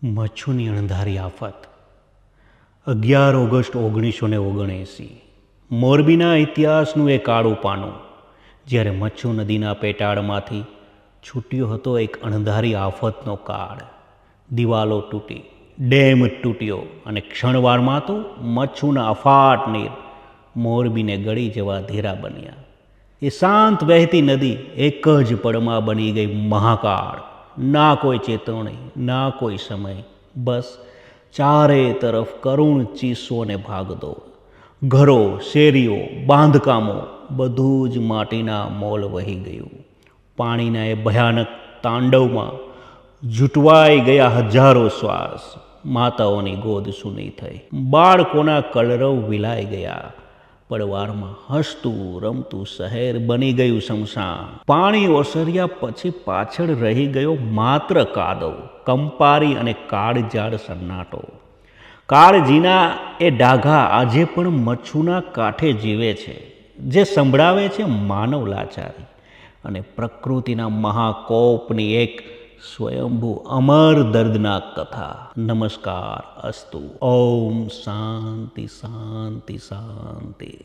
મચ્છુની અણધારી આફત 11 ઓગસ્ટ 1979 મોરબીના ઇતિહાસનું એ કાળું પાનું જ્યારે મચ્છુ નદીના પેટાળમાંથી છૂટ્યો હતો એક અણધારી આફતનો કાળ. દિવાલો તૂટી, ડેમ તૂટ્યો અને ક્ષણવારમાં તો મચ્છુના અફાટ નીર મોરબીને ગળી જવા ધીરા બન્યા. એ શાંત વહેતી નદી એક જ પળમાં બની ગઈ મહાકાળ. ના કોઈ ચેતવણી, ના કોઈ સમય, બસ ચારે તરફ કરુણ ચીસો ને ભાગદોડ. ઘરો, શેરીઓ, બાંધકામો બધું જ માટીના મોલ વહી ગયું. પાણીના એ ભયાનક તાંડવમાં જૂટવાઈ ગયા હજારો શ્વાસ. માતાઓની ગોદ સૂની થઈ, બાળકોના કલરવ વિલાઈ ગયા. પડવારમાં હસતું રમતું શહેર બની ગયું શમશાન. પાણી ઓસર્યા પછી પાછળ રહી ગયો માત્ર કાદવ, કંપારી અને કાળઝાળ સન્નાટો. કાળજીના એ ડાઘા આજે પણ મચ્છુના કાંઠે જીવે છે, જે સંભળાવે છે માનવ લાચારી અને પ્રકૃતિના મહાકોપની એક સ્વયંભૂ અમર દર્દનાક કથા. નમસ્કાર, અસ્તુ, ઓમ શાંતિ શાંતિ શાંતિ.